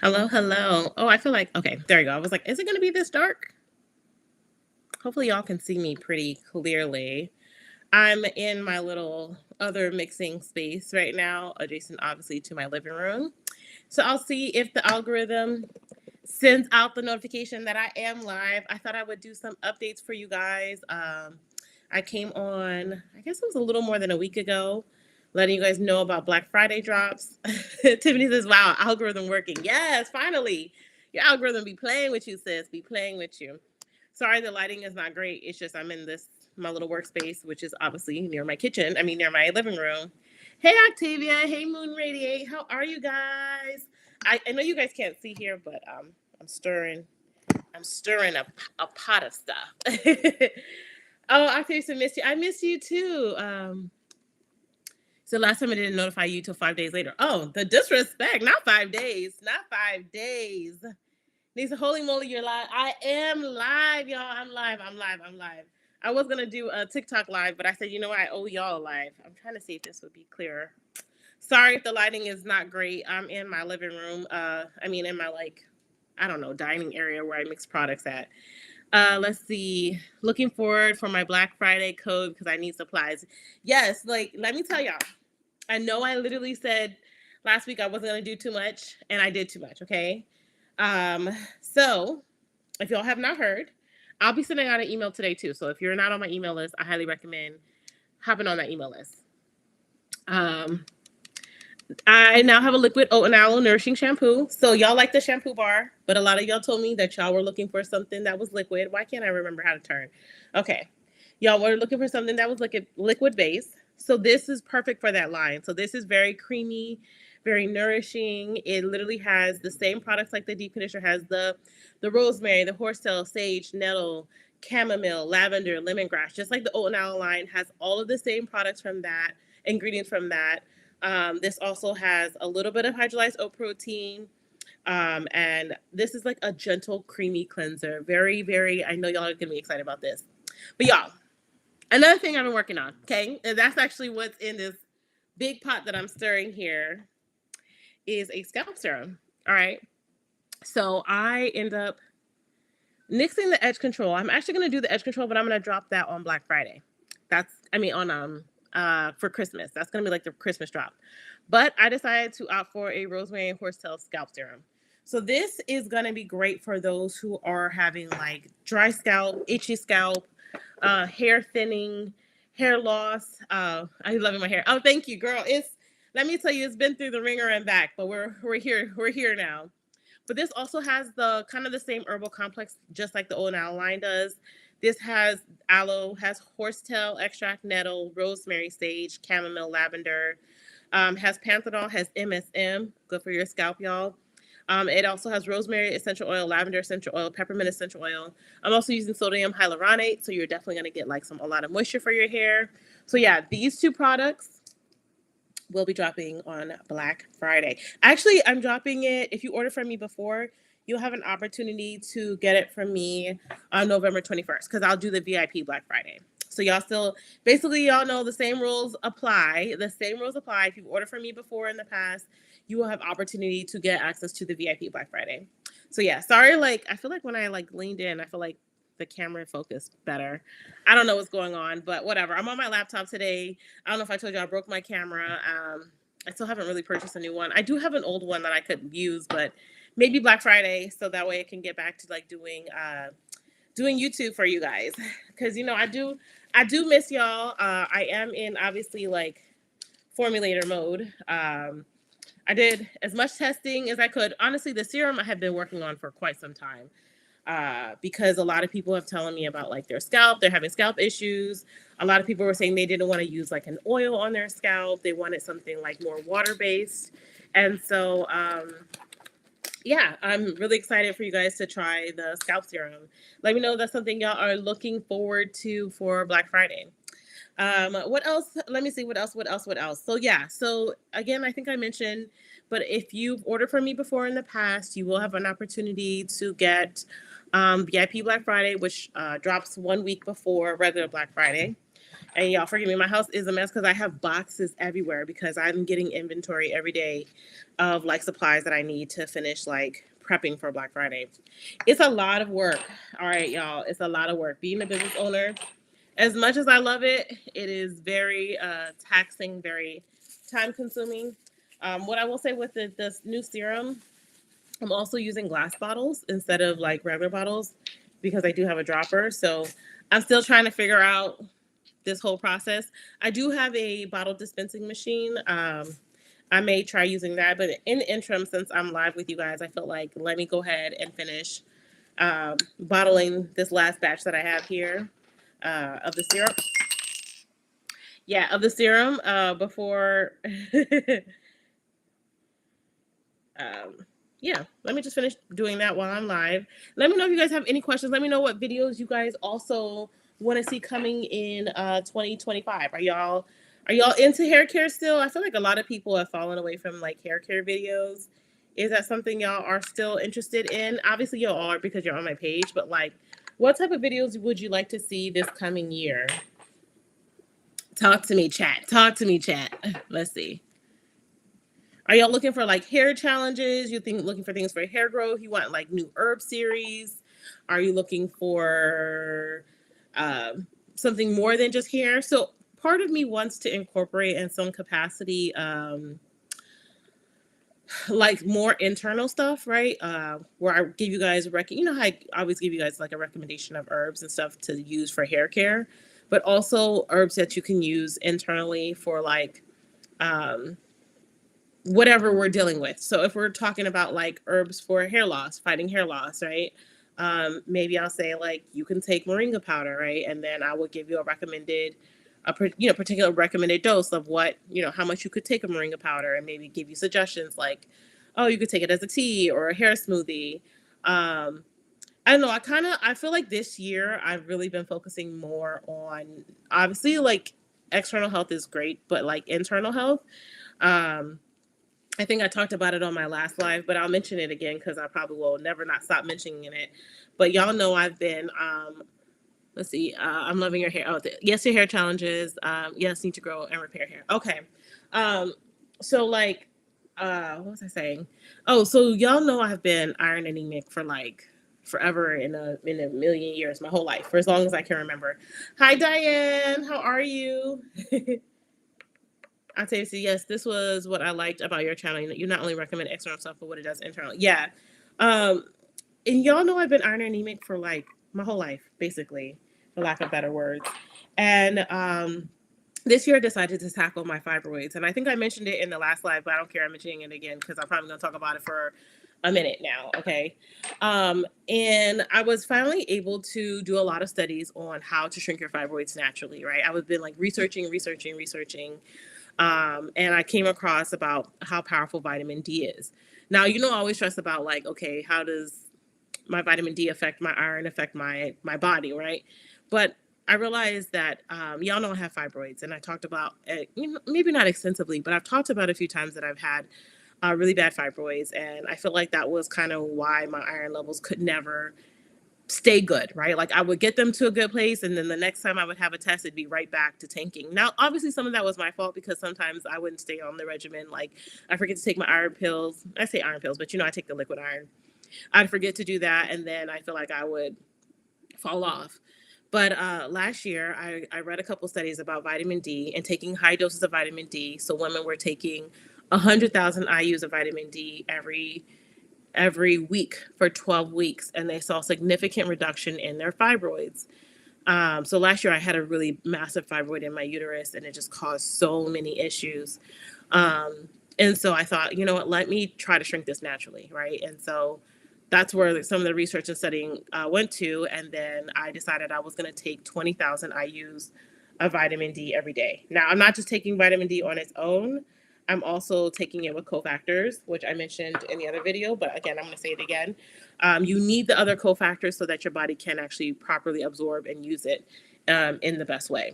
Hello, hello. Oh, I feel like, okay, there you go. I was like, is it going to be this dark? Hopefully, y'all can see me pretty clearly. I'm in my little other mixing space right now, adjacent obviously to my living room. So I'll see if the algorithm sends out the notification that I am live. I thought I would do some updates for you guys. I came on, I guess it was a little more than a week ago, letting you guys know about Black Friday drops. Tiffany says, wow, algorithm working. Yes, finally. Your algorithm be playing with you, sis. Be playing with you. Sorry, the lighting is not great. It's just I'm in this my little workspace, which is obviously near my kitchen. I mean, near my living room. Hey, Octavia. Hey, Moon Radiate. How are you guys? I know you guys can't see here, but I'm stirring. I'm stirring a pot of stuff. Oh, Octavia said, miss you. I miss you too. So last time I didn't notify you till 5 days later. Oh, the disrespect. Not 5 days. Not 5 days. Lisa, holy moly, you're live. I am live, y'all. I'm live. I'm live. I'm live. I was gonna do a TikTok live, but I said, you know what? I owe y'all a live. I'm trying to see if this would be clearer. Sorry if the lighting is not great. I'm in my living room. In my I don't know, dining area where I mix products at. Let's see. Looking forward for my Black Friday code because I need supplies. Yes, like let me tell y'all. I know I literally said last week I wasn't gonna do too much, and I did too much. Okay. Um, so if y'all have not heard, I'll be sending out an email today too. So if you're not on my email list, I highly recommend hopping on that email list. Um, I now have a liquid oat and aloe nourishing shampoo. So y'all like the shampoo bar, but a lot of y'all told me that y'all were looking for something that was liquid. Why can't I remember how to turn? Okay. Y'all were looking for something that was like a liquid base. So this is perfect for that line. So this is very creamy, very nourishing. It literally has the same products like the deep conditioner has the rosemary, the horsetail, sage, nettle, chamomile, lavender, lemongrass. Just like the oat and aloe line has all of the same products from that, ingredients from that. This also has a little bit of hydrolyzed oat protein. And this is like a gentle, creamy cleanser. Very, very, I know y'all are gonna be excited about this. But y'all, another thing I've been working on, okay? And that's actually what's in this big pot that I'm stirring here is a scalp serum. All right. So I end up nixing the edge control. I'm actually gonna do the edge control, but I'm gonna drop that on Black Friday. That's on for Christmas. That's gonna be like the Christmas drop. But I decided to opt for a rosemary and horsetail scalp serum. So this is gonna be great for those who are having like dry scalp, itchy scalp, hair thinning, hair loss. I'm loving my hair. Oh, thank you, girl. It's let me tell you, it's been through the ringer and back, but we're here. We're here now. But this also has the kind of the same herbal complex, just like the old and aloe line does. This has aloe, has horsetail extract, nettle, rosemary, sage, chamomile, lavender. Has panthenol, has MSM, good for your scalp, y'all. It also has rosemary essential oil, lavender essential oil, peppermint essential oil. I'm also using sodium hyaluronate, so you're definitely gonna get like a lot of moisture for your hair. So yeah, these two products will be dropping on Black Friday. Actually, I'm dropping it. If you order from me before, you'll have an opportunity to get it from me on November 21st because I'll do the VIP Black Friday. So y'all still basically y'all know the same rules apply. The same rules apply. If you've ordered from me before in the past, you will have opportunity to get access to the VIP Black Friday. So yeah, sorry, like I feel like when I like leaned in, I feel like the camera focused better. I don't know what's going on, but whatever. I'm on my laptop today. I don't know if I told you I broke my camera. I still haven't really purchased a new one. I do have an old one that I could use, but maybe Black Friday, so that way I can get back to like doing YouTube for you guys. Because I do miss y'all. I am in obviously like formulator mode. I did as much testing as I could. Honestly, the serum I have been working on for quite some time because a lot of people have telling me about like their scalp. They're having scalp issues. A lot of people were saying they didn't want to use like an oil on their scalp. They wanted something like more water based. And so, yeah, I'm really excited for you guys to try the scalp serum. Let me know if that's something y'all are looking forward to for Black Friday. What else? Let me see. What else? So yeah. So again, I think I mentioned, but if you've ordered from me before in the past, you will have an opportunity to get VIP Black Friday, which drops 1 week before regular Black Friday. And y'all forgive me, my house is a mess because I have boxes everywhere because I'm getting inventory every day of like supplies that I need to finish like prepping for Black Friday. It's a lot of work. All right, y'all. It's a lot of work. Being a business owner, as much as I love it, it is very taxing, very time consuming. What I will say with this new serum, I'm also using glass bottles instead of like regular bottles because I do have a dropper. So I'm still trying to figure out this whole process. I do have a bottle dispensing machine. I may try using that, but in the interim, since I'm live with you guys, I felt like let me go ahead and finish bottling this last batch that I have here of the serum. Yeah, of the serum before um, yeah, let me just finish doing that while I'm live. Let me know if you guys have any questions. Let me know what videos you guys also want to see coming in 2025. Are y'all into hair care still? I feel like a lot of people have fallen away from like hair care videos. Is that something y'all are still interested in? Obviously y'all are because you're on my page, but like what type of videos would you like to see this coming year? Talk to me, chat. Talk to me, chat. Let's see. Are y'all looking for like hair challenges? You think looking for things for hair growth? You want like new herb series? Are you looking for something more than just hair? So part of me wants to incorporate in some capacity like more internal stuff, right? Where I give you guys you know how I always give you guys like a recommendation of herbs and stuff to use for hair care, but also herbs that you can use internally for like um whatever we're dealing with. So if we're talking about like herbs for hair loss, fighting hair loss, right? Maybe I'll say like you can take moringa powder, right? And then I will give you a recommended, particular recommended dose of what how much you could take of moringa powder, and maybe give you suggestions like, oh, you could take it as a tea or a hair smoothie. Um, I don't know. I feel like this year I've really been focusing more on obviously like external health is great, but like internal health. Um, I think I talked about it on my last live, but I'll mention it again because I probably will never not stop mentioning it. But y'all know I've been, let's see, I'm loving your hair. Oh, yes, your hair challenges. Yes, need to grow and repair hair. Okay. Um, so like, what was I saying? Oh, so y'all know I've been iron anemic for like forever in a million years, my whole life, for as long as I can remember. Hi, Diane. How are you? I'll tell you, so yes, this was what I liked about your channel. You not only recommend external stuff, but what it does internal. Yeah. Um, and y'all know I've been iron anemic for like my whole life, basically, for lack of better words. And this year I decided to tackle my fibroids. And I think I mentioned it in the last live, but I don't care. I'm mentioning it again because I'm probably going to talk about it for a minute now. Okay. And I was finally able to do a lot of studies on how to shrink your fibroids naturally, right? I was been like researching and I came across about how powerful vitamin D is. Now, I always stress about like, okay, how does my vitamin D affect my iron, affect my body, right? But I realized that y'all know I have fibroids, and I talked about maybe not extensively, but I've talked about a few times that I've had really bad fibroids, and I feel like that was kind of why my iron levels could never stay good, right? Like I would get them to a good place, and then the next time I would have a test, it'd be right back to tanking. Now, obviously, some of that was my fault because sometimes I wouldn't stay on the regimen. Like I forget to take my iron pills. I say iron pills, but I take the liquid iron. I'd forget to do that, and then I feel like I would fall off. But last year, I read a couple studies about vitamin D and taking high doses of vitamin D. So women were taking 100,000 IUs of vitamin D every week for 12 weeks, and they saw significant reduction in their fibroids. So last year I had a really massive fibroid in my uterus, and it just caused so many issues. And so I thought, you know what, let me try to shrink this naturally, right? And so that's where some of the research and studying went to. And then I decided I was going to take 20,000 IUs of vitamin D every day. Now, I'm not just taking vitamin D on its own. I'm also taking it with cofactors, which I mentioned in the other video, but again, I'm going to say it again. You need the other cofactors so that your body can actually properly absorb and use it in the best way.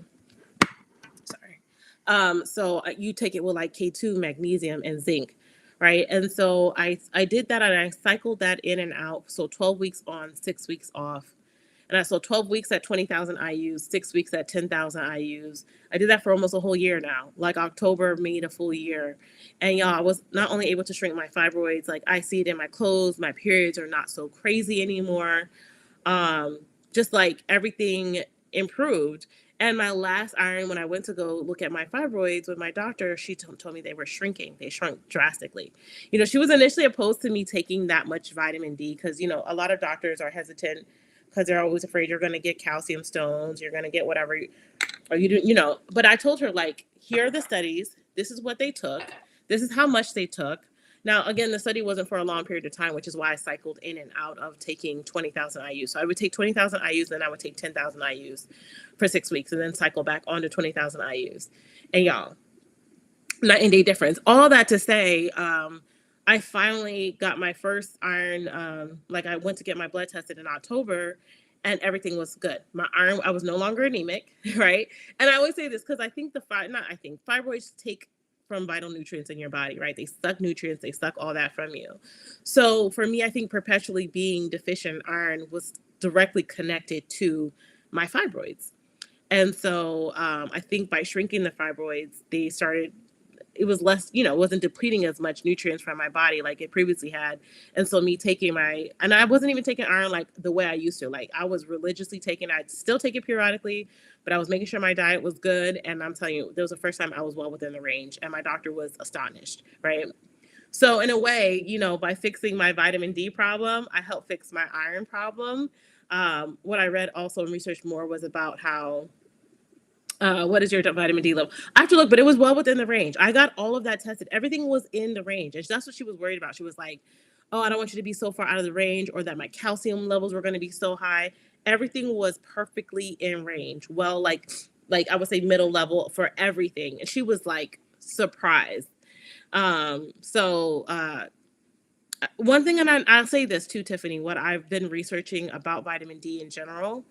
Sorry. So you take it with like K2, magnesium, and zinc, right? And so I did that, and I cycled that in and out. So 12 weeks on, 6 weeks off. And I saw 12 weeks at 20,000 IUs, 6 weeks at 10,000 IUs. I did that for almost a whole year now. Like October made a full year. And y'all, I was not only able to shrink my fibroids, like I see it in my clothes, my periods are not so crazy anymore. Um, just like everything improved. And my last iron, when I went to go look at my fibroids with my doctor, she told me they were shrinking. They shrunk drastically. You know, she was initially opposed to me taking that much vitamin D because, you know, a lot of doctors are hesitant because they're always afraid you're going to get calcium stones, you're going to get whatever, or you do, you know. But I told her, like, here are the studies. This is what they took. This is how much they took. Now, again, the study wasn't for a long period of time, which is why I cycled in and out of taking 20,000 IUs. So I would take 20,000 IUs, then I would take 10,000 IUs for 6 weeks, and then cycle back on to 20,000 IUs. And y'all, night and day difference. All that to say, I finally got my first iron. Like I went to get my blood tested in October, and everything was good. My iron, I was no longer anemic, right? And I always say this because I think fibroids take from vital nutrients in your body, right? They suck nutrients, they suck all that from you. So for me, I think perpetually being deficient in iron was directly connected to my fibroids. And so I think by shrinking the fibroids, they started, it was less, you know, it wasn't depleting as much nutrients from my body like it previously had. And so me taking and I wasn't even taking iron like the way I used to. Like I was religiously taking, I'd still take it periodically, but I was making sure my diet was good. And I'm telling you, there was the first time I was well within the range and my doctor was astonished, right? So in a way, you know, by fixing my vitamin D problem, I helped fix my iron problem. What I read also and researched more was about how what is your vitamin D level? I have to look, but it was well within the range. I got all of that tested. Everything was in the range. And that's what she was worried about. She was like, oh, I don't want you to be so far out of the range or that my calcium levels were going to be so high. Everything was perfectly in range. Well, like I would say middle level for everything. And she was like surprised. One thing, and I'll say this too, Tiffany, what I've been researching about vitamin D in general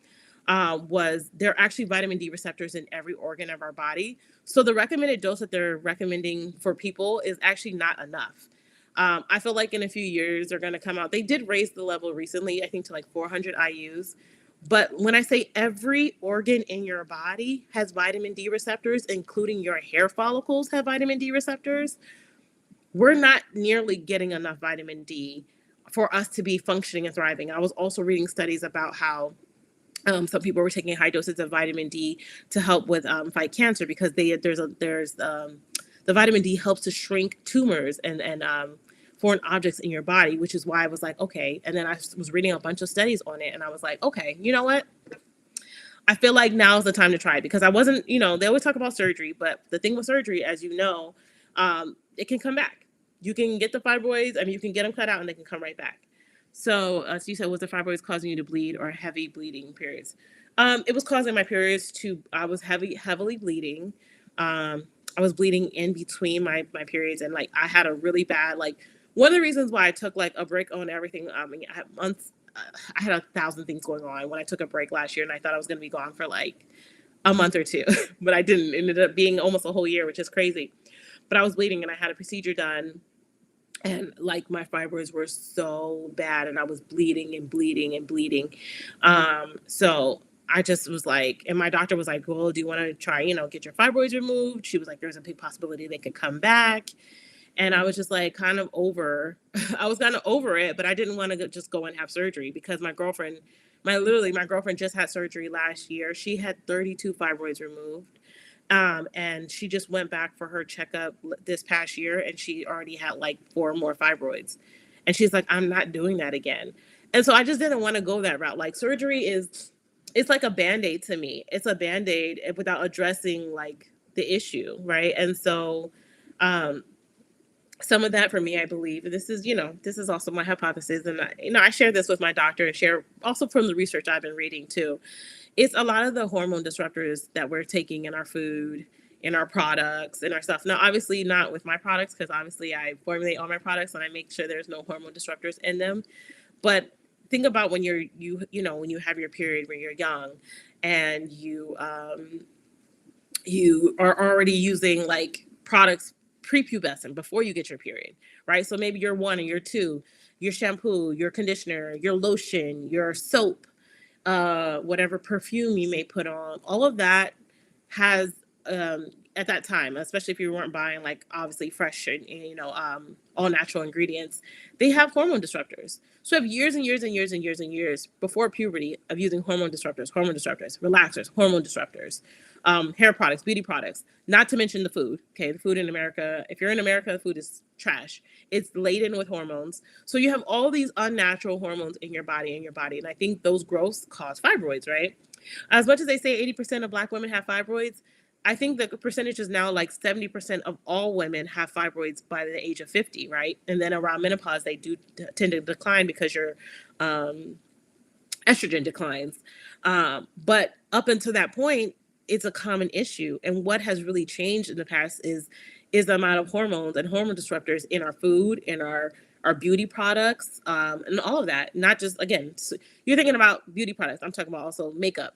was there are actually vitamin D receptors in every organ of our body. So the recommended dose that they're recommending for people is actually not enough. I feel like in a few years they're going to come out. They did raise the level recently, I think to like 400 IUs. But when I say every organ in your body has vitamin D receptors, including your hair follicles have vitamin D receptors, we're not nearly getting enough vitamin D for us to be functioning and thriving. I was also reading studies about how some people were taking high doses of vitamin D to help with fight cancer because the vitamin D helps to shrink tumors and foreign objects in your body, which is why I was like, okay. And then I was reading a bunch of studies on it, and I was like, okay, you know what? I feel like now is the time to try it because I wasn't, you know, they always talk about surgery, but the thing with surgery, as you know, it can come back. You can get the fibroids, I mean, you can get them cut out and they can come right back. So you said, was the fibroids causing you to bleed or heavy bleeding periods? It was causing my periods I was heavily bleeding. I was bleeding in between my periods, and like I had a really bad, like one of the reasons why I took like a break on everything. I mean, I had 1,000 things going on when I took a break last year, and I thought I was going to be gone for like a month or two, but I didn't. It ended up being almost a whole year, which is crazy. But I was bleeding, and I had a procedure done, and like my fibroids were so bad, and I was bleeding and bleeding and bleeding. So I just was like, and my doctor was like, well, do you want to try, you know, get your fibroids removed? She was like, there's a big possibility they could come back. And I was just like kind of over, I was kind of over it, but I didn't want to just go and have surgery because my girlfriend just had surgery last year. She had 32 fibroids removed. And she just went back for her checkup this past year, and she already had like 4 more fibroids. And she's like, I'm not doing that again. And so I just didn't want to go that route. Like surgery it's like a Band-Aid to me. It's a Band-Aid without addressing like the issue, right? And so some of that for me, I believe, this is, you know, this is also my hypothesis. And I share this with my doctor and share also from the research I've been reading too. It's a lot of the hormone disruptors that we're taking in our food, in our products, in our stuff. Now, obviously not with my products, because obviously I formulate all my products and I make sure there's no hormone disruptors in them. But think about when you know, when you have your period when you're young and you are already using like products prepubescent before you get your period, right? So maybe you're 1 and you're 2, your shampoo, your conditioner, your lotion, your soap, whatever perfume you may put on, all of that has at that time, especially if you weren't buying like obviously fresh and all natural ingredients, they have hormone disruptors. So I have years and years and years and years and years before puberty of using hormone disruptors, relaxers, hormone disruptors, hair products, beauty products, not to mention the food. Okay, the food in America, if you're in America, the food is trash. It's laden with hormones. So you have all these unnatural hormones in your body, and I think those growths cause fibroids, right? As much as they say 80% of Black women have fibroids, I think the percentage is now like 70% of all women have fibroids by the age of 50, right? And then around menopause, they do tend to decline because your um, estrogen declines. But up until that point, it's a common issue. And what has really changed in the past is the amount of hormones and hormone disruptors in our food, in our beauty products, and all of that. Not just, again, so you're thinking about beauty products. I'm talking about also makeup,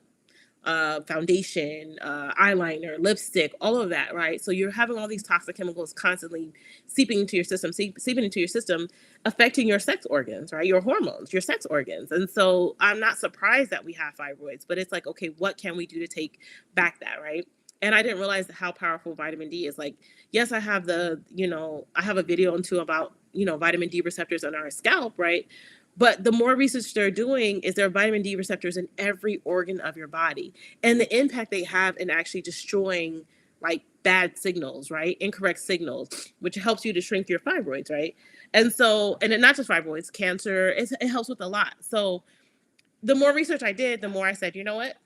foundation, eyeliner, lipstick, all of that, right? So you're having all these toxic chemicals constantly seeping into your system, affecting your sex organs, right? Your hormones, your sex organs. And so I'm not surprised that we have fibroids, but it's like, okay, what can we do to take back that, right? And I didn't realize how powerful vitamin D is. Like, yes, I have I have a video into about, vitamin D receptors on our scalp, right? But the more research they're doing is there are vitamin D receptors in every organ of your body. And the impact they have in actually destroying like bad signals, right? Incorrect signals, which helps you to shrink your fibroids, right? And so, and not just fibroids, cancer, it helps with a lot. So the more research I did, the more I said, you know what?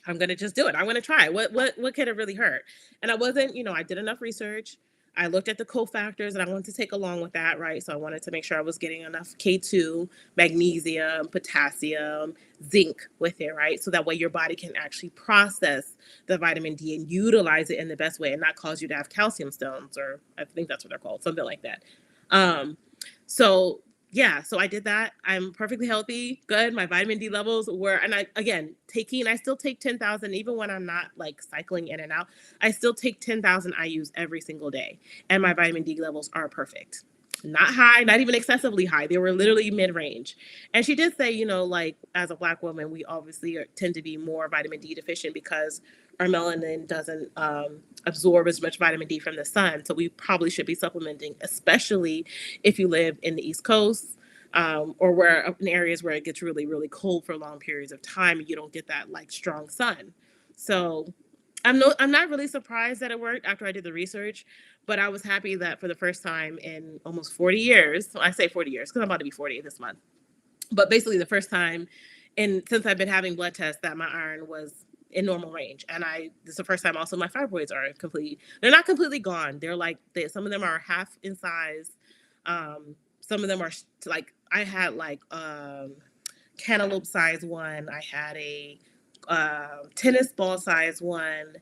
I'm gonna just do it. I'm gonna try. What could it really hurt? And I wasn't, I did enough research. I looked at the cofactors and I wanted to take along with that, right? So I wanted to make sure I was getting enough K2, magnesium, potassium, zinc with it, right? So that way your body can actually process the vitamin D and utilize it in the best way and not cause you to have calcium stones, or I think that's what they're called, something like that. Um, so yeah, so I did that. I'm perfectly healthy, good. My vitamin D levels were, and I still take 10,000, even when I'm not like cycling in and out. I still take 10,000 IUs every single day, and my vitamin D levels are perfect. Not high, not even excessively high. They were literally mid range. And she did say, like as a Black woman, we obviously tend to be more vitamin D deficient because our melanin doesn't absorb as much vitamin D from the sun. So we probably should be supplementing, especially if you live in the East Coast, or where in areas where it gets really, really cold for long periods of time and you don't get that like strong sun. So I'm not really surprised that it worked after I did the research, but I was happy that for the first time in almost 40 years, I say 40 years because I'm about to be 40 this month, but basically the first time since I've been having blood tests that my iron was in normal range. And this is the first time also my fibroids are they're not completely gone. They're like, some of them are half in size. Some of them are like, I had like cantaloupe size one. I had a tennis ball size one.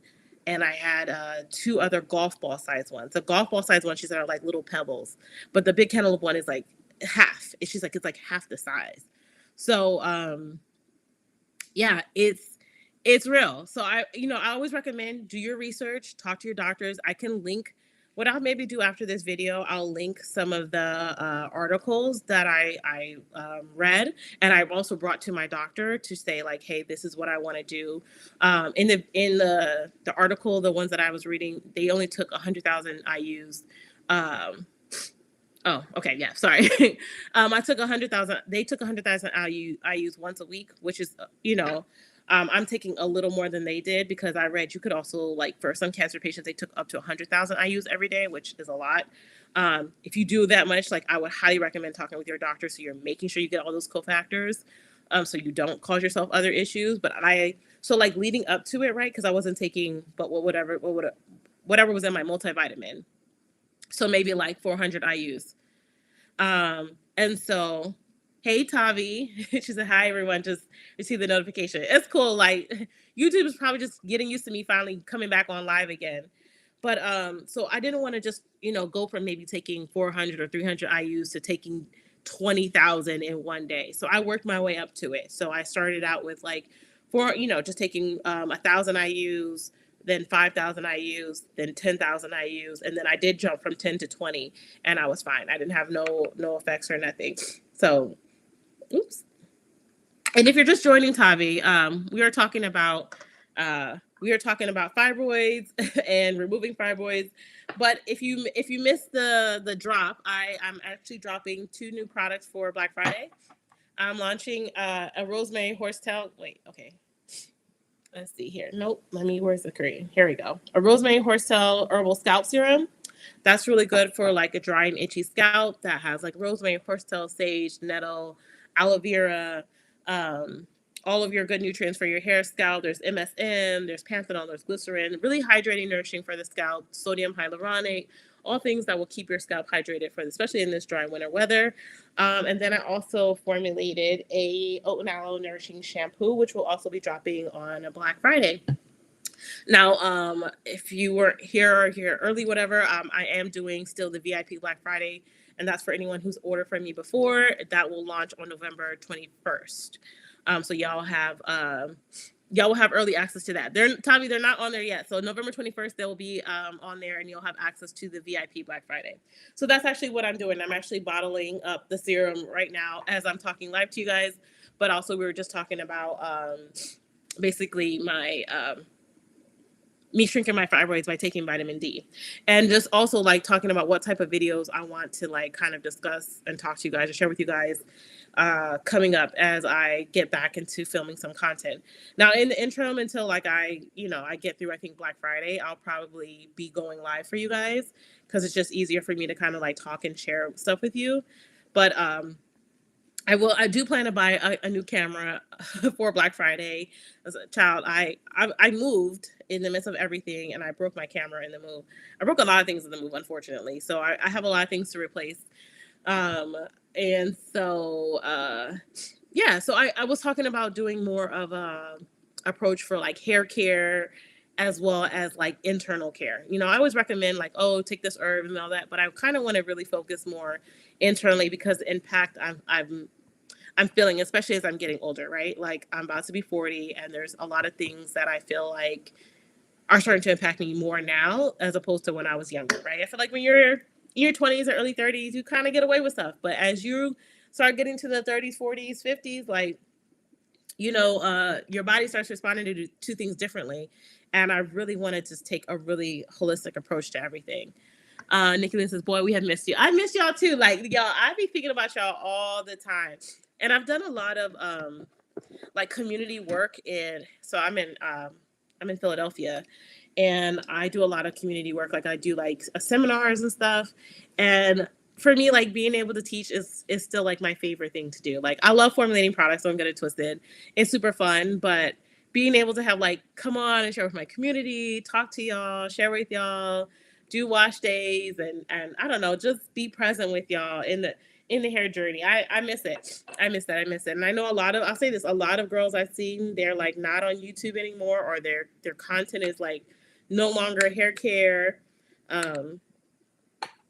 And I had two other golf ball size ones. The golf ball size one, she said, are like little pebbles. But the big cantaloupe one is like half. She's like, it's like half the size. So yeah, it's real. So I always recommend do your research, talk to your doctors. I can link what I'll maybe do after this video. I'll link some of the articles that I read, and I've also brought to my doctor to say like, hey, this is what I want to do. In the article, the ones that I was reading, they only took 100,000 IUs. Oh, okay, yeah, sorry. I took 100,000. They took 100,000 IUs once a week, which is, I'm taking a little more than they did because I read you could also, like, for some cancer patients, they took up to 100,000 IUs every day, which is a lot. If you do that much, like, I would highly recommend talking with your doctor so you're making sure you get all those cofactors, so you don't cause yourself other issues. But so like leading up to it, right? Because I wasn't taking, but whatever was in my multivitamin. So maybe like 400 IUs. And so, hey, Tavi, she said, hi, everyone, just received the notification. It's cool. Like YouTube is probably just getting used to me finally coming back on live again. But so I didn't want to just, go from maybe taking 400 or 300 IUs to taking 20,000 in one day. So I worked my way up to it. So I started out with like just taking 1,000 IUs, then 5,000 IUs, then 10,000 IUs, and then I did jump from 10 to 20, and I was fine. I didn't have no effects or nothing. So, oops. And if you're just joining Tavi, we are talking about fibroids and removing fibroids. But if you missed the drop, I'm actually dropping 2 new products for Black Friday. I'm launching a rosemary horsetail. Wait, okay. Let's see here. Nope. Where's the screen? Here we go. A rosemary horsetail herbal scalp serum. That's really good for like a dry and itchy scalp that has like rosemary, horsetail, sage, nettle, aloe vera, um, all of your good nutrients for your hair, scalp. There's MSM, there's panthenol, there's glycerin. Really hydrating, nourishing for the scalp. Sodium hyaluronic, all things that will keep your scalp hydrated for, especially in this dry winter weather. And then I also formulated a oat and aloe nourishing shampoo, which will also be dropping on a Black Friday. Now, if you weren't here early, whatever, I am doing still the VIP Black Friday, and that's for anyone who's ordered from me before. That will launch on November 21st. So y'all will have early access to that. They're not on there yet. So November 21st, they'll be on there, and you'll have access to the VIP Black Friday. So that's actually what I'm doing. I'm actually bottling up the serum right now as I'm talking live to you guys. But also, we were just talking about basically me shrinking my fibroids by taking vitamin D, and just also like talking about what type of videos I want to like kind of discuss and talk to you guys and share with you guys coming up as I get back into filming some content. Now, in the interim, until like I get through, I think Black Friday, I'll probably be going live for you guys because it's just easier for me to kind of like talk and share stuff with you. But I do plan to buy a new camera for Black Friday. As a child, I moved in the midst of everything, and I broke my camera in the move. I broke a lot of things in the move, unfortunately. So I have a lot of things to replace. And so yeah, so I was talking about doing more of a approach for like hair care as well as like internal care. I always recommend like, oh, take this herb and all that, but I kind of want to really focus more internally because the impact I'm feeling, especially as I'm getting older, right? Like I'm about to be 40, and there's a lot of things that I feel like are starting to impact me more now as opposed to when I was younger, right? I feel like when you're in your 20s or early 30s, you kind of get away with stuff. But as you start getting to the 30s, 40s, 50s, like, your body starts responding to things differently. And I really want to just take a really holistic approach to everything. Nikki Lynn says, boy, we have missed you. I miss y'all too. Like, y'all, I be thinking about y'all all the time. And I've done a lot of like community work so I'm in Philadelphia, and I do a lot of community work. Like I do like seminars and stuff. And for me, like being able to teach is still like my favorite thing to do. Like I love formulating products, don't get it twisted. It's super fun, but being able to have like come on and share with my community, talk to y'all, share with y'all, do wash days, and I don't know, just be present with y'all in the hair journey. I miss it. I miss that. I miss it. And I know I'll say this, a lot of girls I've seen, they're like not on YouTube anymore, or their content is like no longer hair care.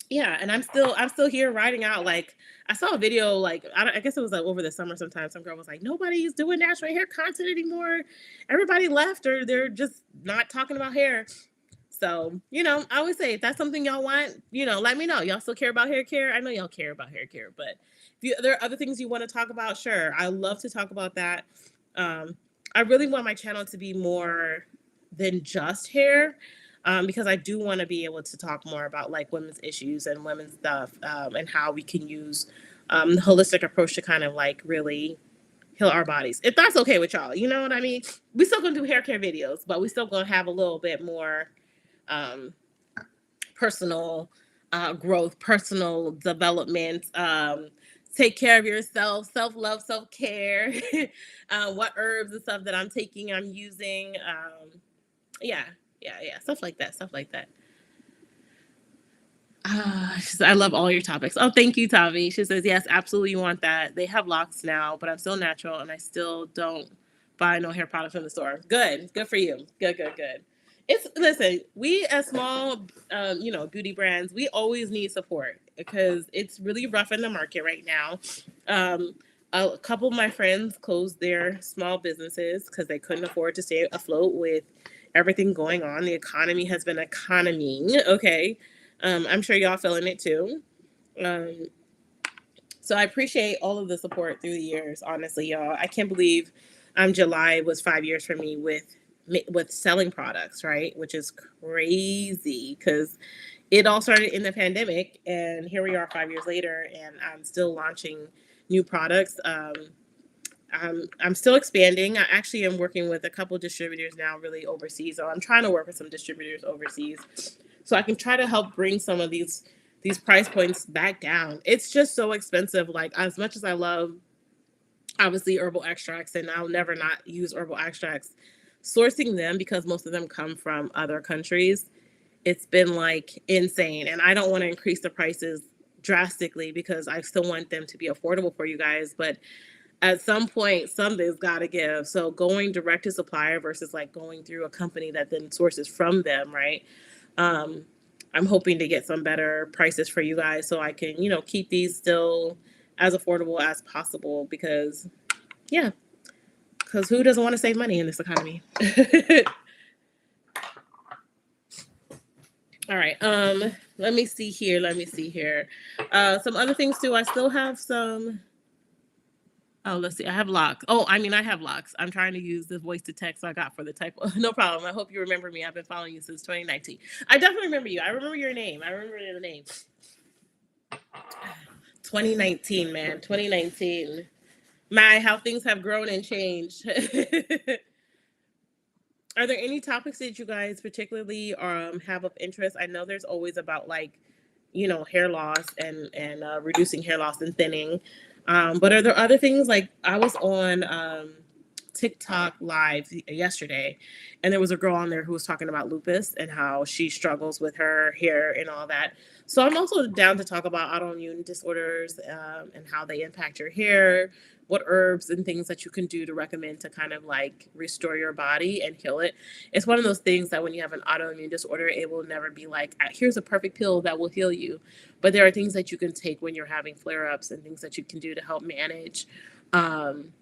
Yeah, and I'm still here riding out. Like I saw a video, like I guess it was like over the summer sometime. Some girl was like, nobody's doing natural hair content anymore. Everybody left, or they're just not talking about hair. So, I always say if that's something y'all want, let me know. Y'all still care about hair care? I know y'all care about hair care, but if there are other things you want to talk about, sure. I love to talk about that. I really want my channel to be more than just hair, because I do want to be able to talk more about like women's issues and women's stuff, and how we can use the holistic approach to kind of like really heal our bodies. If that's okay with y'all, you know what I mean? We still gonna do hair care videos, but we still gonna have a little bit more personal growth, personal development. Take care of yourself, self-love, self-care. What herbs and stuff that I'm taking, I'm using. Yeah, stuff like that. She says, I love all your topics. Oh, thank you, Tavi. She says, yes, absolutely, you want that. They have locks now, but I'm still natural, and I still don't buy no hair products from the store. Good for you. Good. Listen, we as small, beauty brands, we always need support because it's really rough in the market right now. A couple of my friends closed their small businesses because they couldn't afford to stay afloat with everything going on. The economy has been economying. Okay. I'm sure y'all feeling it too. So I appreciate all of the support through the years. Honestly, y'all, I can't believe July was 5 years for me with selling products, right? Which is crazy because it all started in the pandemic, and here we are 5 years later, and I'm still launching new products. I'm still expanding. I actually am working with a couple distributors now, really overseas. So I'm trying to work with some distributors overseas, so I can try to help bring some of these price points back down. It's just so expensive. Like, as much as I love, obviously, herbal extracts, and I'll never not use herbal extracts, sourcing them, because most of them come from other countries, it's been like insane. And I don't want to increase the prices drastically because I still want them to be affordable for you guys. But at some point, something's got to give. So going direct to supplier versus like going through a company that then sources from them, right? Um, I'm hoping to get some better prices for you guys so I can, keep these still as affordable as possible because, yeah, because who doesn't want to save money in this economy? All right. Let me see here. Some other things too. I still have some. Oh, let's see. I have locks. Oh, I mean, I have locks. I'm trying to use the voice to text I got for the typo. No problem. I hope you remember me. I've been following you since 2019. I definitely remember you. I remember your name. I remember the name. 2019, man. 2019. My, how things have grown and changed. Are there any topics that you guys particularly have of interest? I know there's always about like, hair loss and reducing hair loss and thinning. But are there other things? Like, I was on TikTok live yesterday, and there was a girl on there who was talking about lupus and how she struggles with her hair and all that. So I'm also down to talk about autoimmune disorders, and how they impact your hair, what herbs and things that you can do to recommend to kind of like restore your body and heal it. It's one of those things that when you have an autoimmune disorder, it will never be like, here's a perfect pill that will heal you. But there are things that you can take when you're having flare ups and things that you can do to um,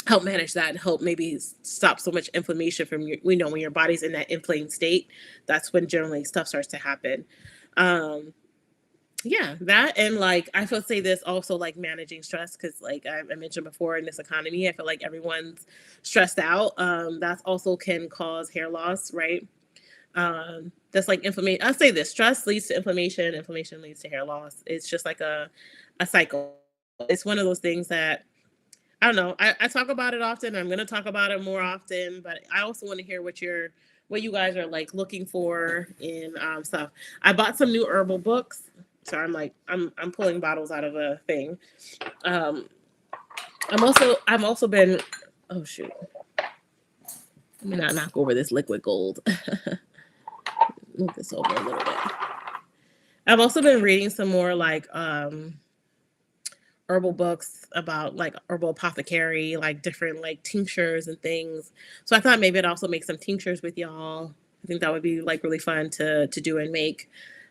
help manage that and help maybe stop so much inflammation from your, when your body's in that inflamed state, that's when generally stuff starts to happen. Um, yeah, that, and like I feel say this also, like managing stress, because like I mentioned before, in this economy I feel like everyone's stressed out. That also can cause hair loss, right? That's like inflammation. I'll say this: stress leads to inflammation, inflammation leads to hair loss. It's just like a cycle. It's one of those things that I don't know. I talk about it often. I'm going to talk about it more often, but I also want to hear what you guys are like looking for in stuff. I bought some new herbal books, so I'm pulling bottles out of a thing. Um, I've also been, oh shoot, let me not knock over this liquid gold. Move this over a little bit. I've also been reading some more like herbal books about like herbal apothecary, like different like tinctures and things. So I thought maybe I'd also make some tinctures with y'all. I think that would be like really fun to do and make.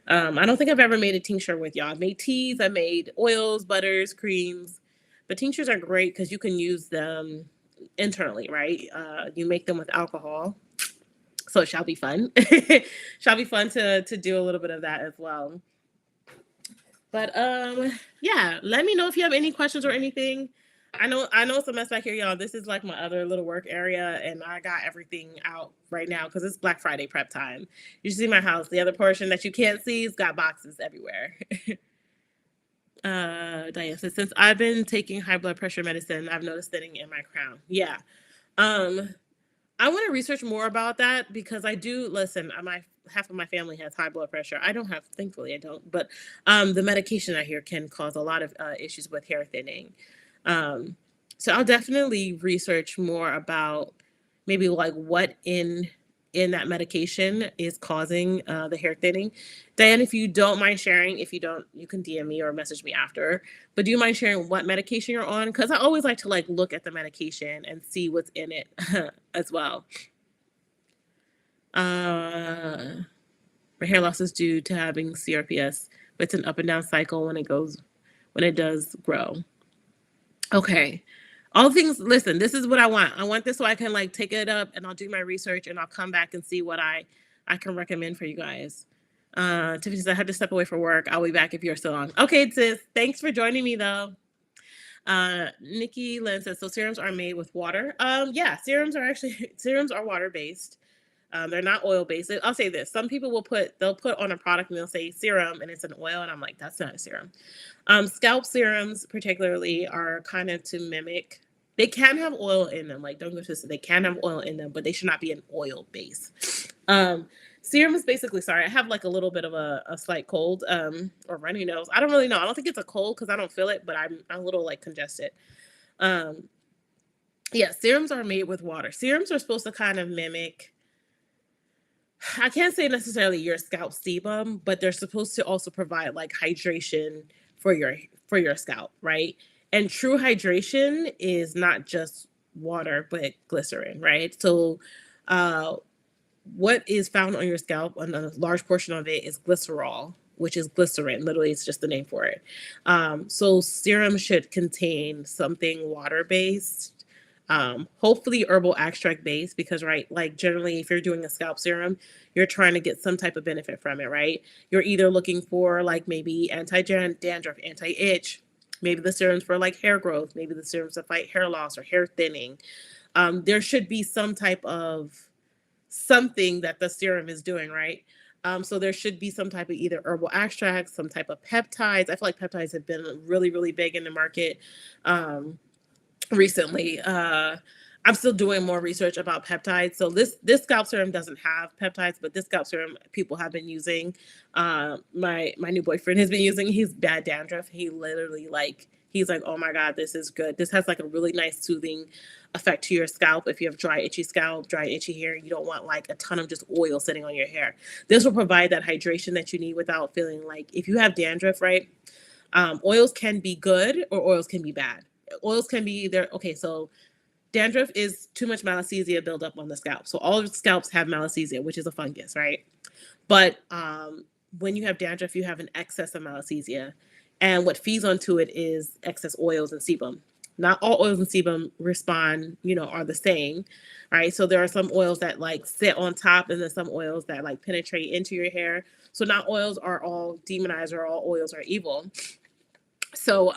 I don't think I've ever made a tincture with y'all. I've made teas, I made oils, butters, creams, but tinctures are great because you can use them internally, right? You make them with alcohol, so it shall be fun. Shall be fun to do a little bit of that as well. But yeah, let me know if you have any questions or anything. I know it's a mess back here, y'all. This is like my other little work area, and I got everything out right now because it's Black Friday prep time. You should see my house. The other portion that you can't see has got boxes everywhere. Diane says, since I've been taking high blood pressure medicine, I've noticed thinning in my crown. Yeah. Um, I want to research more about that because I do listen. My half of my family has high blood pressure. I don't have, thankfully, I don't. But the medication I hear can cause a lot of issues with hair thinning. Um, so I'll definitely research more about maybe like what in that medication is causing the hair thinning. Diane, if you don't mind sharing, if you don't, you can DM me or message me after. But do you mind sharing what medication you're on? Because I always like to like look at the medication and see what's in it as well. Uh, my hair loss is due to having CRPS, but it's an up and down cycle when it does grow. Okay. All things, listen, this is what I want. I want this so I can like take it up and I'll do my research and I'll come back and see what I can recommend for you guys. Tiffany says I had to step away for work. I'll be back if you're still on. Okay, sis. Thanks for joining me though. Nikki Lynn says, so serums are made with water. Yeah, serums are actually serums are water based. They're not oil based. I'll say this: some people they'll put on a product and they'll say serum and it's an oil, and I'm like, that's not a serum. Scalp serums, particularly, are kind of to mimic. They can have oil in them, like don't go twisted. They can have oil in them, but they should not be an oil base. Um, Serum is basically, sorry, I have like a little bit of a slight cold, or runny nose. I don't really know. I don't think it's a cold because I don't feel it, but I'm a little like congested. Um, yeah, serums are made with water. Serums are supposed to kind of mimic, I can't say necessarily your scalp sebum, but they're supposed to also provide like hydration for your scalp, right? And true hydration is not just water, but glycerin, right? So uh what is found on your scalp, and a large portion of it is glycerol, which is glycerin. Literally, it's just the name for it. So serum should contain something water based, hopefully herbal extract based, because right, like generally, if you're doing a scalp serum, you're trying to get some type of benefit from it, right? You're either looking for like maybe anti dandruff, anti itch. Maybe the serums for like hair growth. Maybe the serums to fight hair loss or hair thinning. There should be some type of something that the serum is doing, right? So there should be some type of either herbal extracts, some type of peptides. I feel like peptides have been really, really big in the market. Recently. I'm still doing more research about peptides. So this scalp serum doesn't have peptides, but this scalp serum people have been using. My new boyfriend has been using. He's bad dandruff. He literally like he's like, oh my god, this is good. This has like a really nice soothing effect to your scalp. If you have dry, itchy scalp, dry, itchy hair, you don't want like a ton of just oil sitting on your hair. This will provide that hydration that you need without feeling like if you have dandruff, right? Oils can be good or oils can be bad. Oils can be either, okay, so dandruff is too much malassezia buildup on the scalp. So all of the scalps have malassezia, which is a fungus, right? But when you have dandruff, you have an excess of malassezia. And what feeds onto it is excess oils and sebum. Not all oils and sebum respond, are the same, right? So there are some oils that like sit on top, and then some oils that like penetrate into your hair. So not oils are all demonized or all oils are evil. So,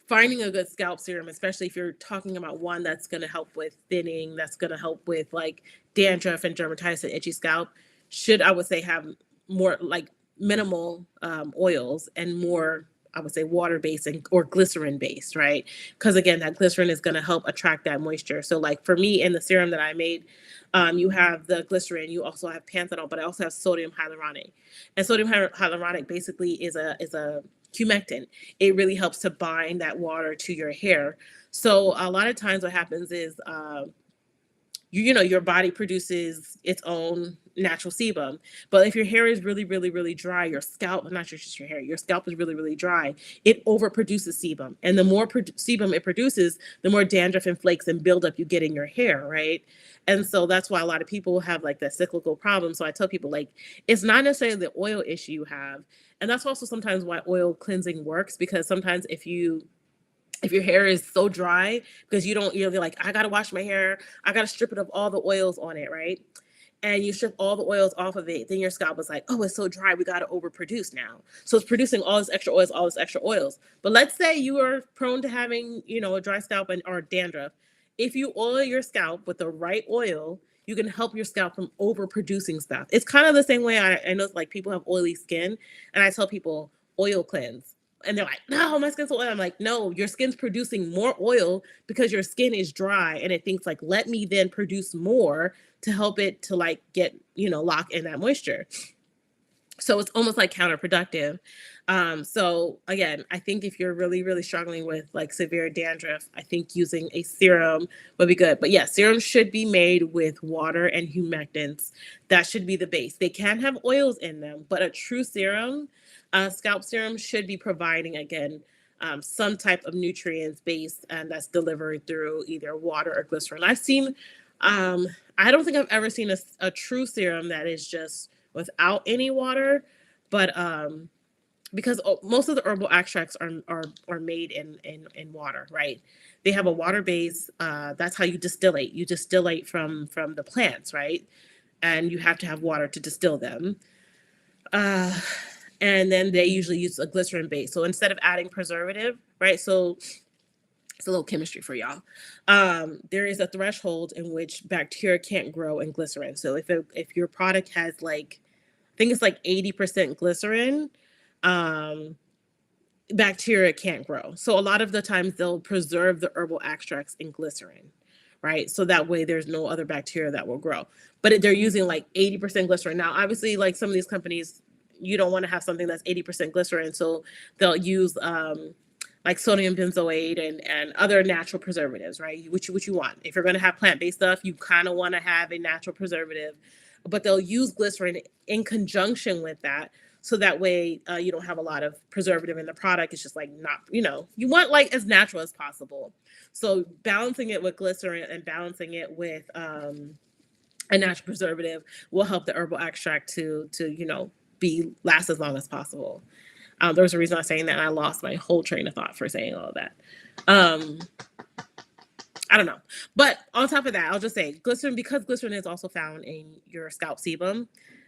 finding a good scalp serum, especially if you're talking about one that's going to help with thinning, that's going to help with like dandruff and dermatitis and itchy scalp, should, I would say, have more like minimal oils and more, I would say, water based or glycerin based, right? Because again, that glycerin is going to help attract that moisture. So, like for me in the serum that I made, you have the glycerin, you also have panthenol, but I also have sodium hyaluronic. And sodium hyaluronic basically is a humectant. It really helps to bind that water to your hair. So a lot of times what happens is your body produces its own natural sebum. But if your hair is really, really, really dry, your scalp, not just your hair, your scalp is really, really dry, it overproduces sebum. And the more sebum it produces, the more dandruff and flakes and buildup you get in your hair, right? And so that's why a lot of people have like that cyclical problem. So I tell people like, it's not necessarily the oil issue you have. And that's also sometimes why oil cleansing works, because sometimes if your hair is so dry because you're like, I gotta wash my hair, I gotta strip it of all the oils on it, right? And you strip all the oils off of it, then your scalp is like, oh, it's so dry, we gotta overproduce now. So it's producing all this extra oils, all this extra oils. But let's say you are prone to having, a dry scalp or dandruff. If you oil your scalp with the right oil, you can help your scalp from overproducing stuff. It's kind of the same way I know like people have oily skin, and I tell people oil cleanse. And they're like, no, my skin's so oily. I'm like, no, your skin's producing more oil because your skin is dry, and it thinks like, let me then produce more to help it to like get, lock in that moisture. So it's almost like counterproductive. So again, I think if you're really, really struggling with like severe dandruff, I think using a serum would be good. But yeah, serums should be made with water and humectants. That should be the base. They can have oils in them, but a true serum, scalp serum, should be providing again some type of nutrients base, and that's delivered through either water or glycerin. I don't think I've ever seen a true serum that is just without any water, but because most of the herbal extracts are made in water, right? They have a water base. That's how you distillate. You distillate from the plants, right? And you have to have water to distill them. Uh, and then they usually use a glycerin base. So instead of adding preservative, right? So It's a little chemistry for y'all. There is a threshold in which bacteria can't grow in glycerin. So if your product has like, I think it's like 80% glycerin, um, bacteria can't grow. So a lot of the times they'll preserve the herbal extracts in glycerin, right? So that way there's no other bacteria that will grow. But they're using like 80% glycerin. Now, obviously, like some of these companies, you don't want to have something that's 80% glycerin. So they'll use like sodium benzoate and other natural preservatives, right? Which you want. If you're going to have plant-based stuff, you kind of want to have a natural preservative, but they'll use glycerin in conjunction with that, so that way you don't have a lot of preservative in the product. It's just like not, you want like as natural as possible. So balancing it with glycerin and balancing it with a natural preservative will help the herbal extract to be last as long as possible. There was a reason I was saying that, and I lost my whole train of thought for saying all of that. I don't know. But on top of that, I'll just say glycerin, because glycerin is also found in your scalp sebum.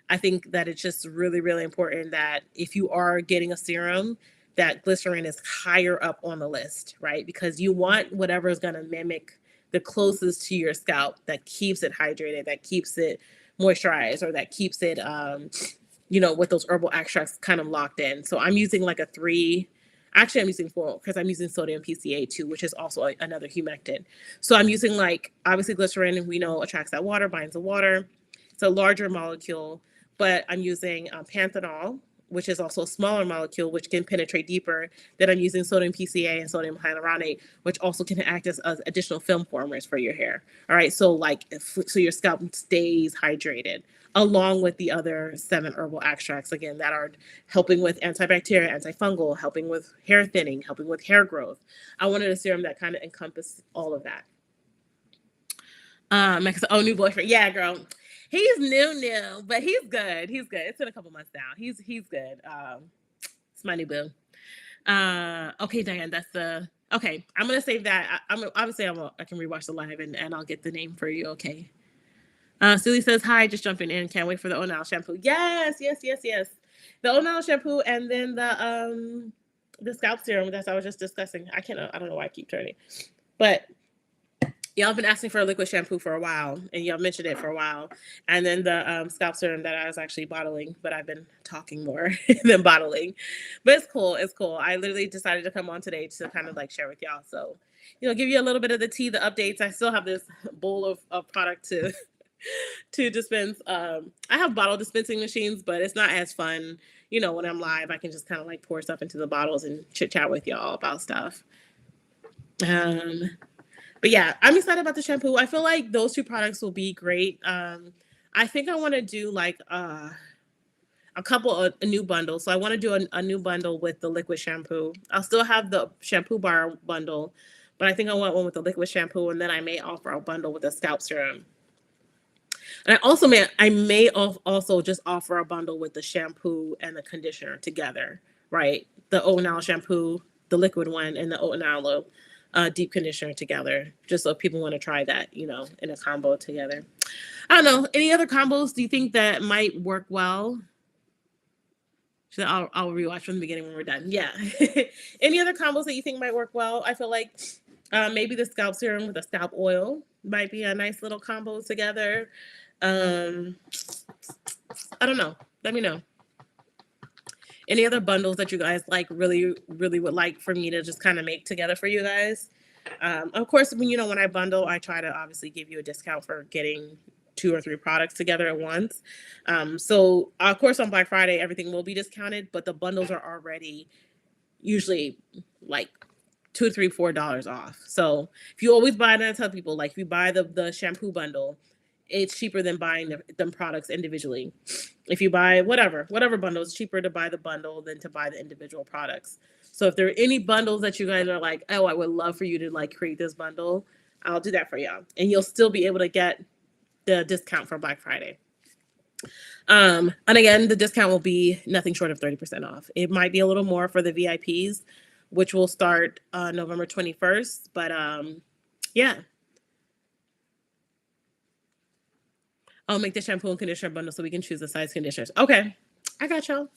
I think that it's just really, really important that if you are getting a serum, that glycerin is higher up on the list, right? Because you want whatever is going to mimic the closest to your scalp, that keeps it hydrated, that keeps it moisturized, or that keeps it, with those herbal extracts kind of locked in. So I'm using like a 3. Actually, I'm using 4 because I'm using sodium PCA too, which is also another humectant. So I'm using, like, obviously glycerin, we know attracts that water, binds the water. It's a larger molecule, but I'm using panthenol, which is also a smaller molecule, which can penetrate deeper. Then I'm using sodium PCA and sodium hyaluronate, which also can act as additional film formers for your hair. All right, so so your scalp stays hydrated, along with the other 7 herbal extracts, again, that are helping with antibacterial, antifungal, helping with hair thinning, helping with hair growth. I wanted a serum that kind of encompassed all of that. New boyfriend. Yeah, girl. He's new, but he's good. He's good. It's been a couple months now. He's good. It's my new boo. Okay, Diane, that's the okay. I'm gonna save that. I can rewatch the live and I'll get the name for you. Okay. Susie says hi, just jumping in. Can't wait for the Onal shampoo. Yes. The Onal shampoo, and then the scalp serum that I was just discussing. I don't know why I keep turning, but y'all have been asking for a liquid shampoo for a while, and y'all mentioned it for a while. And then the scalp serum that I was actually bottling, but I've been talking more than bottling. But it's cool. It's cool. I literally decided to come on today to kind of like share with y'all. So, give you a little bit of the tea, the updates. I still have this bowl of product to dispense. I have bottle dispensing machines, but it's not as fun. When I'm live, I can just kind of like pour stuff into the bottles and chit chat with y'all about stuff. But yeah, I'm excited about the shampoo. I feel like those 2 products will be great. I think I want to do like a couple of a new bundles. So I want to do a new bundle with the liquid shampoo. I'll still have the shampoo bar bundle, but I think I want one with the liquid shampoo, and then I may offer a bundle with the scalp serum. And I may also just offer a bundle with the shampoo and the conditioner together, right? The Onal shampoo, the liquid one, and the Onal deep conditioner together, just so people want to try that, in a combo together. I don't know. Any other combos do you think that might work well? So I'll rewatch from the beginning when we're done. Yeah. Any other combos that you think might work well? I feel like maybe the scalp serum with the scalp oil might be a nice little combo together. I don't know. Let me know. Any other bundles that you guys like really, really would like for me to just kind of make together for you guys? Of course, when I bundle, I try to obviously give you a discount for getting 2 or 3 products together at once. So of course on Black Friday, everything will be discounted, but the bundles are already usually like $2, $3, $4 off. So if you always buy, and I tell people, like, if you buy the shampoo bundle, it's cheaper than buying them products individually. If you buy whatever bundle, it's cheaper to buy the bundle than to buy the individual products. So if there are any bundles that you guys are like, oh, I would love for you to like create this bundle, I'll do that for y'all. And you'll still be able to get the discount for Black Friday. And again, the discount will be nothing short of 30% off. It might be a little more for the VIPs, which will start November 21st. But yeah. I'll make the shampoo and conditioner bundle so we can choose the size conditioners. Okay. I got y'all.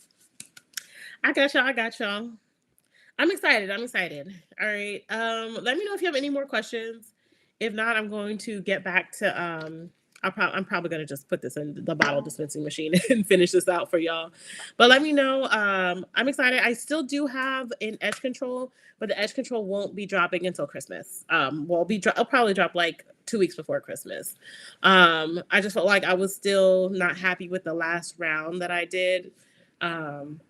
I'm excited. I'm excited. All right. Let me know if you have any more questions. If not, I'm going to get back to I'm probably gonna just put this in the bottle dispensing machine and finish this out for y'all. But let me know. I'm excited. I still do have an edge control, but the edge control won't be dropping until Christmas. I'll probably drop like 2 weeks before Christmas. I just felt like I was still not happy with the last round that I did. Um,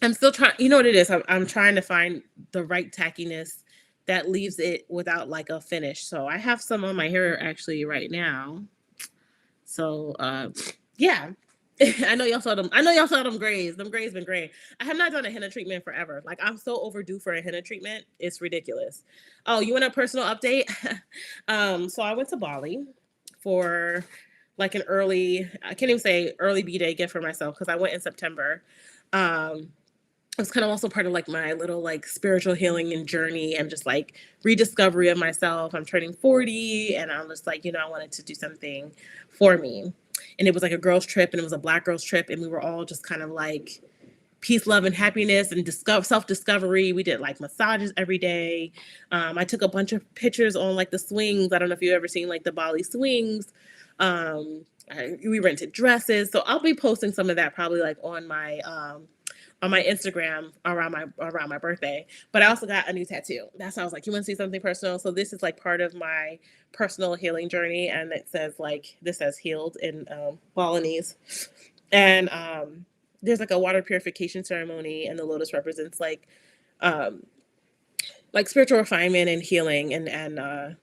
I'm still trying. You know what it is? I'm trying to find the right tackiness that leaves it without like a finish. So I have some on my hair actually right now. So yeah. I know y'all saw them. I know y'all saw them grays. Them grays been gray. I have not done a henna treatment forever. Like I'm so overdue for a henna treatment. It's ridiculous. Oh, you want a personal update? So I went to Bali for like an early, I can't even say early B-day gift for myself because I went in September. Um, it's kind of also part of like my little like spiritual healing and journey and just like rediscovery of myself. I'm turning 40 and I'm just like, I wanted to do something for me. And it was like a girls trip and it was a black girls trip and we were all just kind of like peace, love, and happiness and self-discovery. We did like massages every day. I took a bunch of pictures on like the swings. I don't know if you've ever seen like the Bali swings. We rented dresses. So I'll be posting some of that probably like on my Instagram around my birthday. But I also got a new tattoo. That's why I was like, you want to see something personal? So this is like part of my personal healing journey, and it says like this says healed in Balinese, and there's like a water purification ceremony, and the lotus represents um, like spiritual refinement and healing, and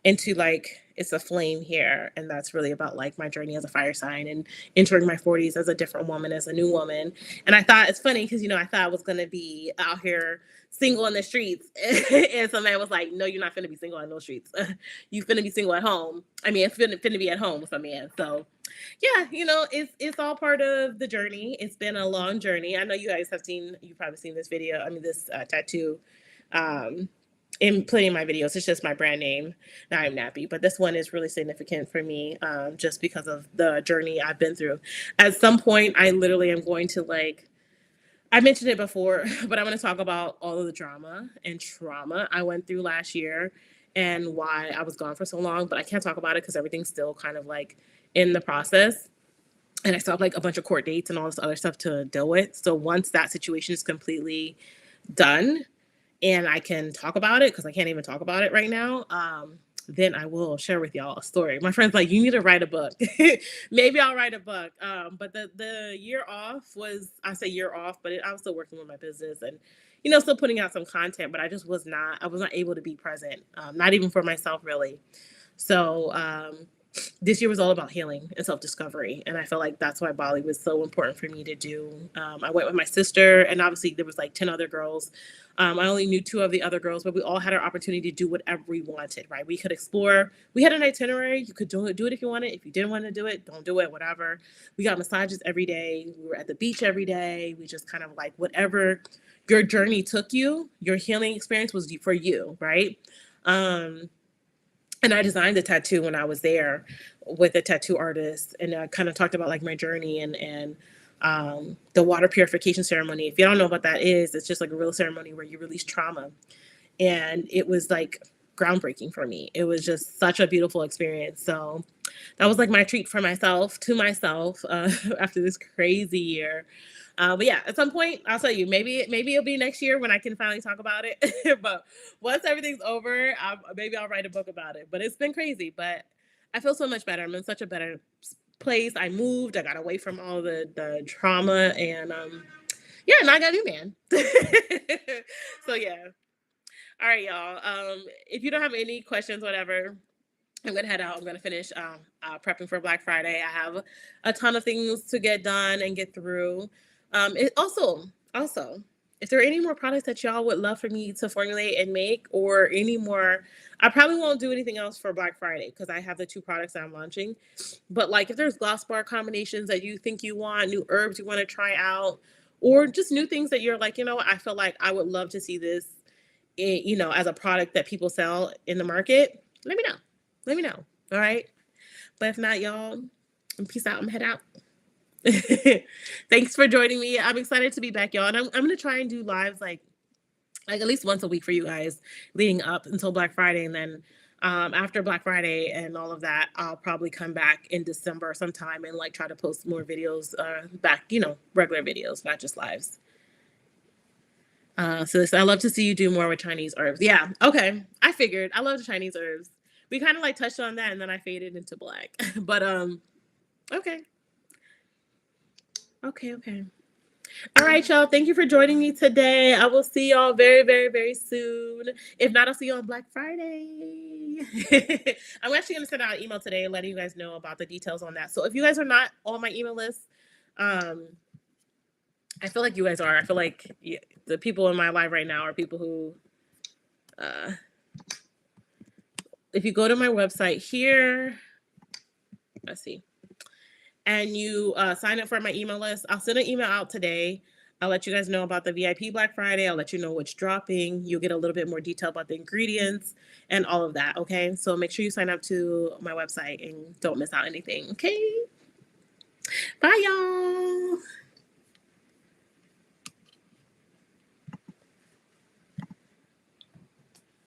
into like it's a flame here, and that's really about like my journey as a fire sign and entering my 40s as a different woman, as a new woman. And I thought it's funny because I thought I was gonna be out here single in the streets and some man was like, no, you're not gonna be single on those streets. You finna be single at home. I mean, it's finna be at home with a man. So yeah, it's all part of the journey. It's been a long journey. I know you guys you've probably seen this video, I mean this tattoo um in plenty of my videos. It's just my brand name. Now I'm Nappy, but this one is really significant for me, just because of the journey I've been through. At some point, I literally am going to like. I mentioned it before, but I'm going to talk about all of the drama and trauma I went through last year and why I was gone for so long. But I can't talk about it because everything's still kind of like in the process. And I still have like a bunch of court dates and all this other stuff to deal with. So once that situation is completely done, and I can talk about it because I can't even talk about it right now, then I will share with y'all a story. My friend's like, you need to write a book. Maybe I'll write a book. But the year off was, I say year off, but I was still working with my business and, still putting out some content, but I was not able to be present, not even for myself really. So this year was all about healing and self-discovery, and I feel like that's why Bali was so important for me to do. I went with my sister, and obviously there was like 10 other girls. I only knew 2 of the other girls, but we all had our opportunity to do whatever we wanted, right? We could explore. We had an itinerary. You could do it if you wanted. If you didn't want to do it, don't do it, whatever. We got massages every day. We were at the beach every day. We just kind of like whatever your journey took you, your healing experience was for you, right? Um, and I designed the tattoo when I was there with a tattoo artist, and I kind of talked about like my journey and the water purification ceremony. If you don't know what that is, it's just like a real ceremony where you release trauma, and it was like groundbreaking for me. It was just such a beautiful experience. So that was like my treat for myself to myself after this crazy year. But yeah, at some point I'll tell you. Maybe it'll be next year when I can finally talk about it. But once everything's over, maybe I'll write a book about it. But it's been crazy. But I feel so much better. I'm in such a better place. I moved. I got away from all the trauma, and yeah, now I got a new man. So yeah. All right, y'all. If you don't have any questions, whatever, I'm gonna head out. I'm gonna finish prepping for Black Friday. I have a ton of things to get done and get through. It also, if there are any more products that y'all would love for me to formulate and make, or any more, I probably won't do anything else for Black Friday because I have the 2 products that I'm launching. But like, if there's gloss bar combinations that you think you want, new herbs you want to try out, or just new things that you're like, I feel like I would love to see this, as a product that people sell in the market, let me know. Let me know. All right. But if not, y'all, peace out. I'm head out. Thanks for joining me. I'm excited to be back, y'all. And I'm going to try and do lives like like at least once a week for you guys leading up until Black Friday. And then after Black Friday and all of that, I'll probably come back in December sometime and like try to post more videos back, regular videos, not just lives. So this, I love to see you do more with Chinese herbs. Yeah. Okay. I figured I love the Chinese herbs. We kind of like touched on that and then I faded into black. But okay. Okay. All right, y'all. Thank you for joining me today. I will see y'all very, very, very soon. If not, I'll see you on Black Friday. I'm actually going to send out an email today letting you guys know about the details on that. So if you guys are not on my email list, I feel like you guys are. I feel like the people in my life right now are people who, if you go to my website here, let's see, and you sign up for my email list, I'll send an email out today. I'll let you guys know about the VIP Black Friday. I'll let you know what's dropping. You'll get a little bit more detail about the ingredients and all of that. Okay. So make sure you sign up to my website and don't miss out anything. Okay. Bye, y'all.